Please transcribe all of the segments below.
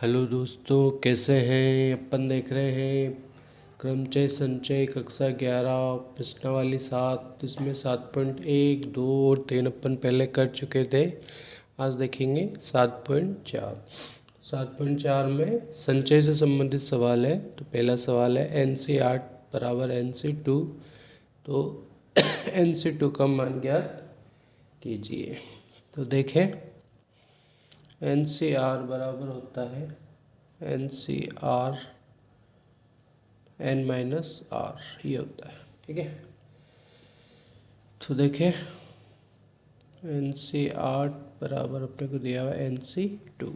Hello दोस्तों, कैसे हैं। अपन देख रहे हैं क्रमचय संचय कक्षा 11 प्रश्नावली 7। इसमें 7.1, 2 और 3 अपन पहले कर चुके थे। आज देखेंगे 7.4। 7.4 में संचय से संबंधित सवाल है। तो पहला सवाल है NC8 बराबर NC2। तो NC2 का मान ज्ञात कीजिए। तो देखें, NCR बराबर होता है NCR N-R, ये होता है। ठीक है, तो देखें NC8 बराबर अपने को दिया हुआ है NC2।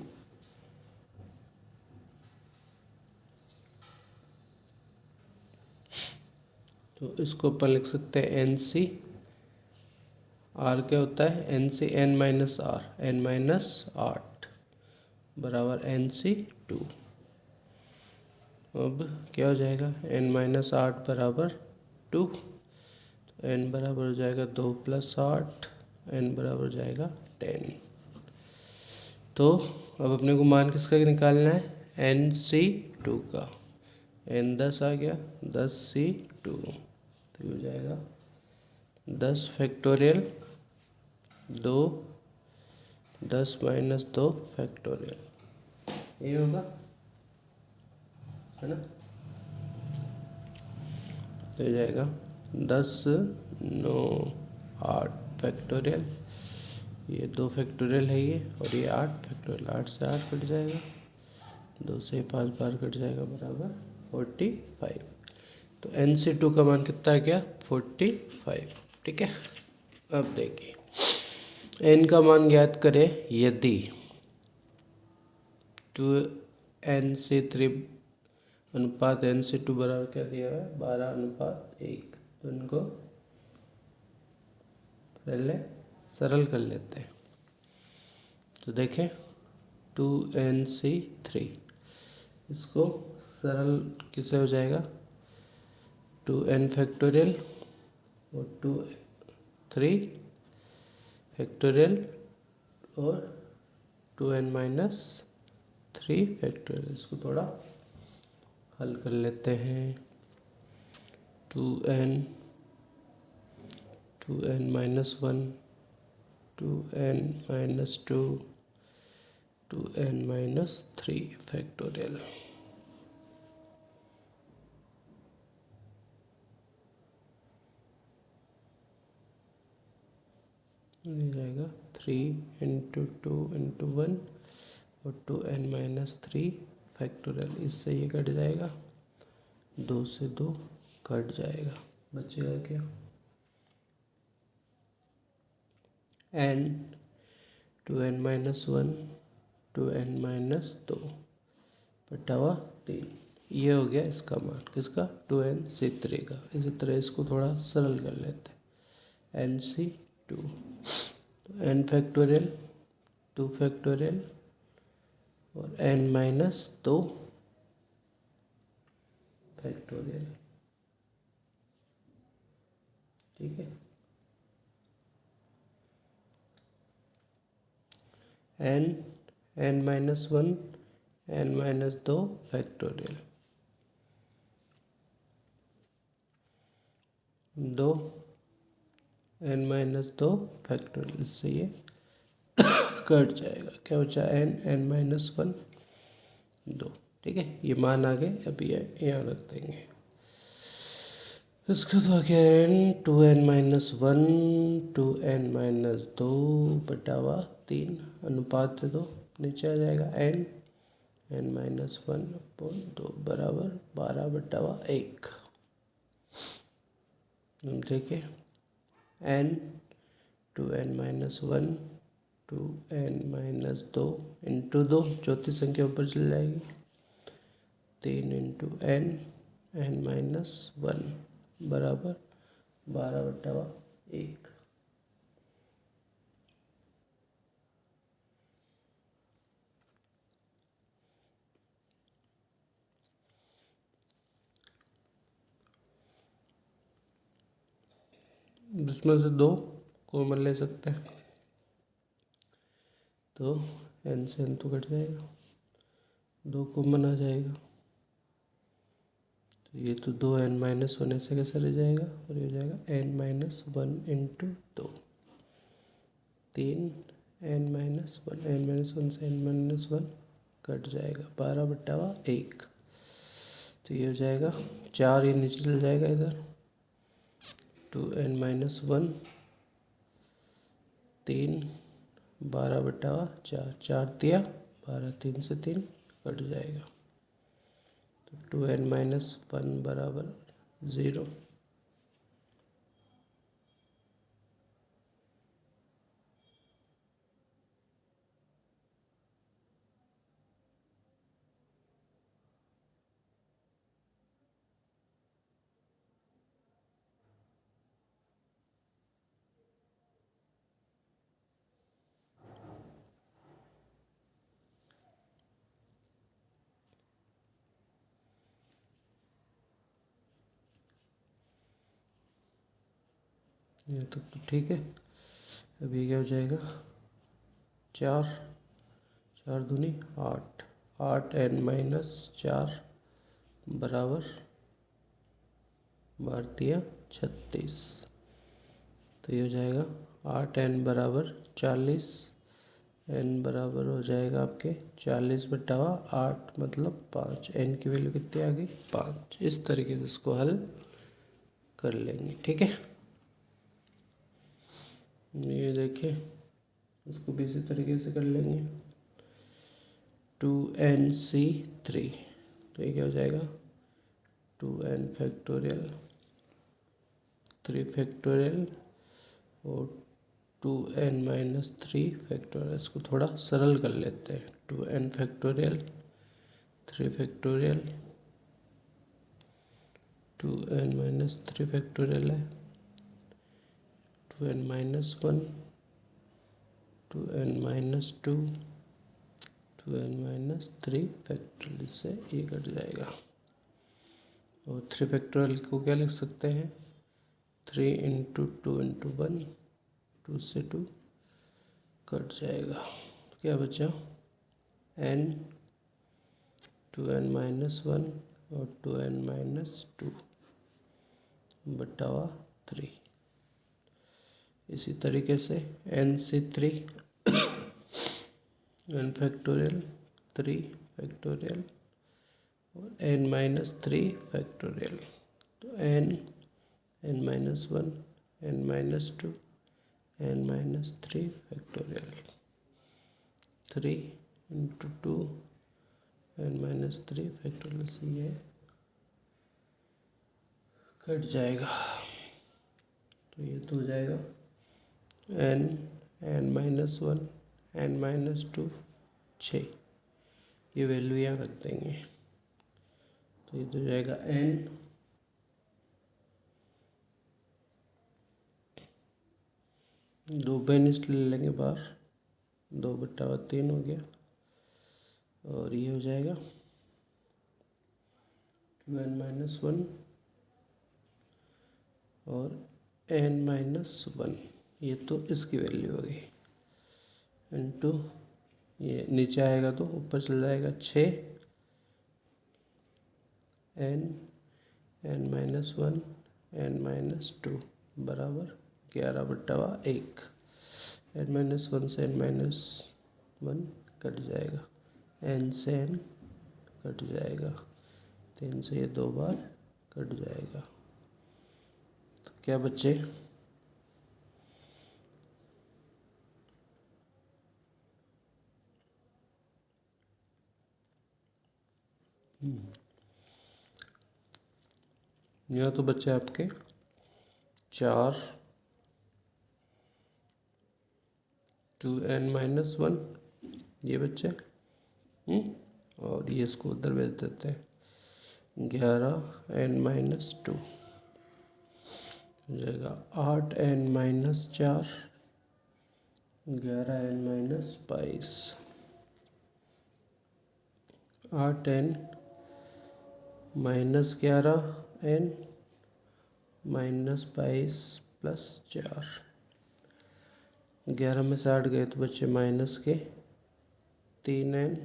तो इसको अपन लिख सकते हैं NC R क्या होता है NC N-R बराबर NC2। अब क्या हो जाएगा N-8 बराबर 2। तो N बराबर हो जाएगा 2 + 8, N बराबर हो जाएगा 10। तो अब अपने को मान किसका निकालना है NC2 का। N 10 आ गया, 10C2। तो हो जाएगा 10 फैक्टोरियल 2, 10 - 2 फैक्टोरियल, ये होगा, है ना। तो हो जाएगा 10 9 8 फैक्टोरियल, ये 2 फैक्टोरियल है ये, और ये 8 फैक्टोरियल। 8 से 8 कट जाएगा, 2 से 5 बार कट जाएगा, बराबर 45। तो NC2 का मान कितना आ गया 45। ठीक है, अब देखिए N का मान ज्ञात करें। यदि 2NC3 अनुपात NC2 बराबर क्या दिया है 12:1। तो इनको पहले सरल कर लेते हैं। तो देखें 2NC3, इसको सरल किसे हो जाएगा 2N फैक्टोरियल और 3 फैक्टोरियल और 2N - 3 फैक्टोरियल। इसको थोड़ा हल कर लेते हैं। 2N - 1, 2N - 2, 2N - 3 factorial. ये जाएगा 3 × 2 × 1 और 2N - 3 फैक्टोरियल। इससे ये कट जाएगा, 2 से 2 कट जाएगा, बचेगा क्या N 2N - 1 2N - 2 बटावा 3। ये हो गया इसका मान, किसका 2NC3 का। इसी तरह इसको थोड़ा सरल कर लेते हैं NC2। तो N फैक्टोरियल 2 फैक्टोरियल और N - 2 फैक्टोरियल। ठीक है, N - 1 N - 2 factorial, 2 N - 2 factorial. इससे ये कट जाएगा, क्या बचा N 1 2। ठीक है, ये मान आ गए। अभी यहाँ रख देंगे। इसका तो आ गया N 2N - 1 2N - 2 बटावा 3 अनुपात 2। नीचे आ जाएगा N - 1/2 बराबर 12/1। हम देखें N 2N - 1 2N - 2 × 2, चौथी संख्या ऊपर चल जाएगी, 3 × N - 1 बराबर 12/1। इसमें से 2 कॉमन ले सकते हैं, तो N से N तो कट जाएगा, 2 कॉमन आ जाएगा, तो ये तो 2n-1 ऐसे कैसे रह जाएगा, और ये हो जाएगा n-1 इंटू 2, 3n-1, n-1 से n-1 कट जाएगा, 12/1। तो ये हो जाएगा 4, ये नीचे चल जाएगा इधर, 2n-1, 3, 12/4, 4 दिया 12, 3 से 3 कट जाएगा, तो 2n-1 बराबर 0। ये तो ठीक है। अभी क्या हो जाएगा, 4, 4 दूनी 8, 8n-4 बराबर 36। तो ये हो जाएगा 8n बराबर 40, n बराबर हो जाएगा आपके 40/8 मतलब 5, n की वैल्यू कितनी आ गई, 5। इस तरीके से इसको हल कर लेंगे, ठीक है। ये देखिए, इसको भी इसी तरीके से कर लेंगे, 2nc3, तो ये क्या हो जाएगा, 2n फैक्टोरियल, 3 फैक्टोरियल और 2n-3 फैक्टोरियल। इसको थोड़ा सरल कर लेते हैं, 2n factorial, 3 factorial, 2n-3 factorial है, 2n-1, 2n-2, 2n-3 फैक्टोरियल, इससे ये कट जाएगा। और 3 फैक्टोरियल को क्या लिख सकते हैं, 3 इंटू 2 इंटू 1, 2 से 2 कट जाएगा, तो क्या बचा, n, 2n-1 और 2n-2 बटा 3। इसी तरीके से nc3, n फैक्टोरियल, 3 फैक्टोरियल और n-3 फैक्टोरियल, तो n-1, n-2, n-3 factorial, 3 into 2 n-3 factorial से ये कट जाएगा, तो ये तो हो जाएगा n-1, n-2, 6, ये वैल्यू यहाँ रख देंगे, तो ये तो हो जाएगा n, दो बेनिस्ट ले लेंगे बाहर, 2/3 हो गया, और ये हो जाएगा 2n-1 और n-1, ये तो इसकी वैल्यू हो गई, इंटू ये नीचे आएगा तो ऊपर चल जाएगा 6, n-1, n-2 बराबर 11/1, n-1 से n-1 कट जाएगा, n से n कट जाएगा, 3 से ये 2 बार कट जाएगा, तो क्या बचे, यहाँ तो बचे आपके 4, 2n-1 ये बच्चे, और ये इसको उधर भेज देते हैं, 11n-2 हो जाएगा, 8n-4, 11n-22, 8n-11n -22 प्लस 4, 11 में से 8 गए तो बच्चे माइनस के 3n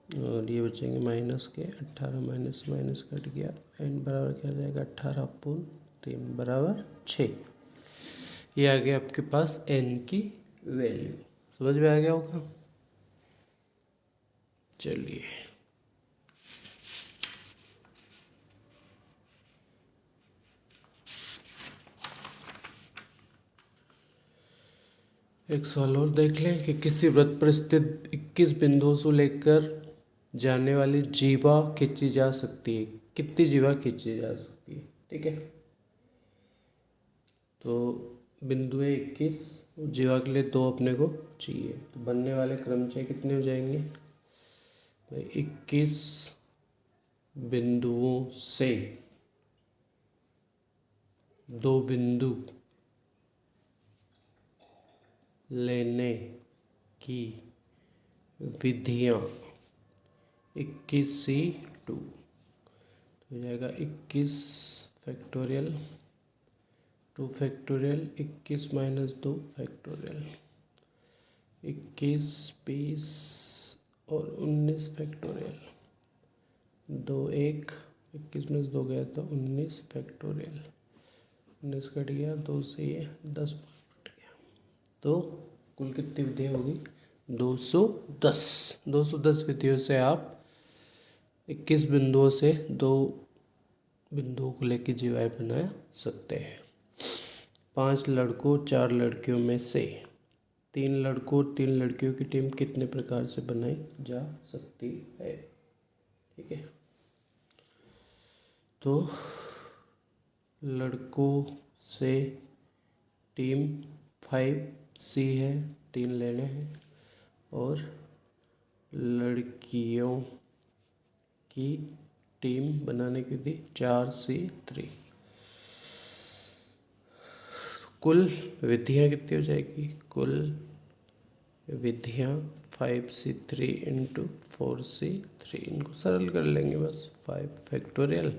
और ये बचेंगे माइनस के 18 माइनस माइनस कट गया, n बराबर क्या हो जाएगा 18/3 बराबर 6। ये आ गया आपके पास n की वैल्यू। समझ में आ गया होगा। चलिए एक सवाल और देख लें कि किसी वृत्त पर स्थित 21 बिंदुओं से लेकर जाने वाली जीवा खींची जा सकती है। कितनी जीवा खींची जा सकती है? ठीक है, तो बिंदु है 21, जीवा के लिए 2 अपने को चाहिए, तो बनने वाले क्रमचय कितने हो जाएंगे भाई? 21 बिंदुओं से 2 बिंदु लेने की विधियाँ 21C2 हो जाएगा 21 फैक्टोरियल 2 फैक्टोरियल 21 माइनस 2 फैक्टोरियल 21 20 और 19 फैक्टोरियल 2 1 21 में से 2 गया तो 19 फैक्टोरियल 19 कट गया, 2 से ये 10 कट गया, तो कुल कितनी विधियाँ होगी? 210। 210 विधियों से आप 21 बिंदुओं से 2 बिंदुओं को लेकर जीवाएँ बना सकते हैं। 5 लड़कों 4 लड़कियों में से 3 लड़कों 3 लड़कियों की टीम कितने प्रकार से बनाई जा सकती है? ठीक है, तो लड़कों से टीम 5C है, 3 लेने हैं, और लड़कियों की टीम बनाने की विधि 4C3। कुल विधियाँ कितनी हो जाएगी? कुल विधियाँ 5C3 इंटू 4C3, इनको सरल कर लेंगे बस। 5 factorial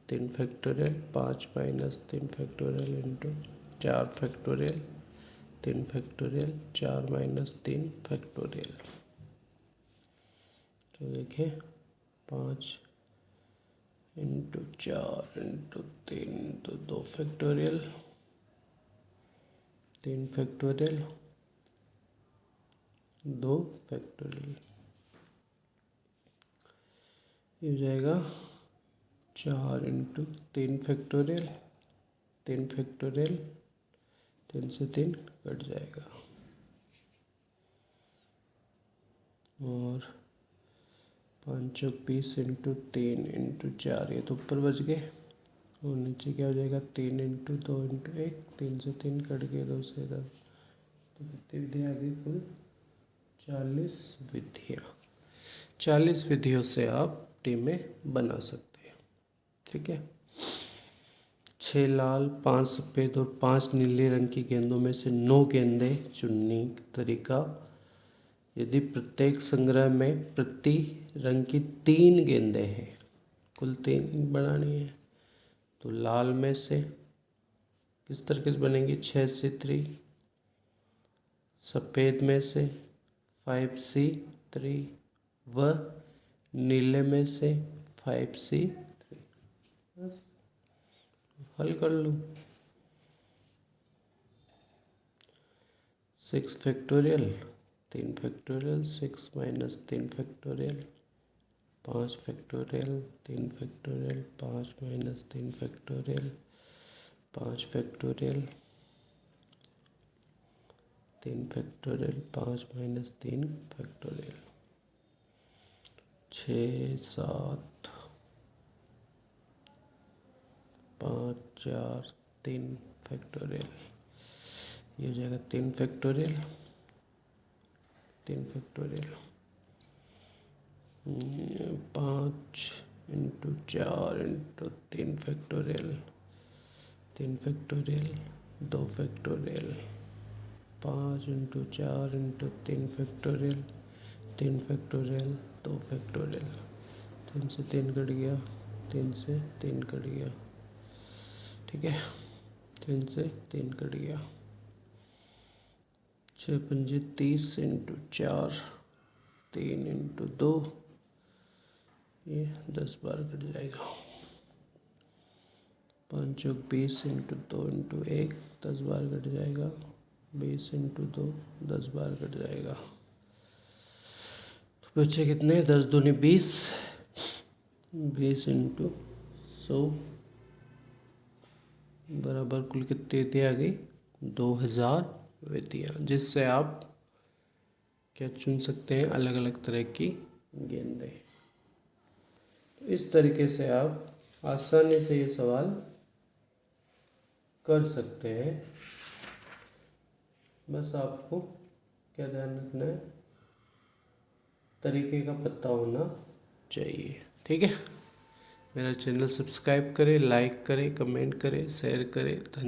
3 factorial 5 minus 3 factorial into 4 factorial 3 factorial 4 minus 3 factorial. तो देखिए 5 into 4 into 3 into 2 factorial 3 factorial 2 factorial, ये हो जाएगा 4 इंटू 3 फैक्टोरियल 3 फैक्टोरियल 3 से 3 कट जाएगा, और 5 20 इंटू 3 इंटू 4, ये तो ऊपर बच गए, और नीचे क्या हो जाएगा 3 इंटू 2 इंटू 1, 3 से 3 कट गए, 2 से 10, तो कितनी विधियाँ आ गई? कुल 40 विधियाँ। 40 विधियों से आप टीमें बना सकते हैं। ठीक है, 6 लाल 5 सफ़ेद और 5 नीले रंग की गेंदों में से 9 गेंदें चुनने का तरीका। यदि प्रत्येक संग्रह में प्रति रंग की 3 गेंदें हैं, कुल 3 बनानी है, तो लाल में से किस तरीके से बनेंगी? 6C3, सफ़ेद में से 5C3 व नीले में से 5C3। बस हल कर लो। 6 factorial 3 factorial 6 minus 3 factorial 5 factorial 3 factorial 5 minus 3 factorial 5 factorial 3 factorial 5 minus 3 factorial 6 7 5 4 3 factorial, ये हो जाएगा 3 factorial 3 factorial 5 into 4 into 3 factorial 3 factorial 2 factorial 5 into 4 into 3 factorial 3 factorial 2 factorial, 3 से 3 कट गया, 3 से 3 कट गया, ठीक है, 3 से 3 कट गया, 6 पंजे 30 इंटू 4 3 इंटू 2, ये 10 बार कट जाएगा। 5 चौक 20 इंटू 2 इंटू 1, 10 बार कट जाएगा। 20 इंटू 2, 10 बार कट जाएगा। तो बच्चे कितने, 10 दूनी 20, 20 इंटू 100 बराबर कुल कितनी विधियाँ आ गई, 2000 विधियाँ, जिससे आप क्या चुन सकते हैं, अलग अलग तरह की गेंदें। तो इस तरीके से आप आसानी से ये सवाल कर सकते हैं। बस आपको क्या ध्यान रखना है, तरीके का पता होना चाहिए। ठीक है, मेरा चैनल सब्सक्राइब करें, लाइक करें, कमेंट करें, शेयर करें। धन्यवाद।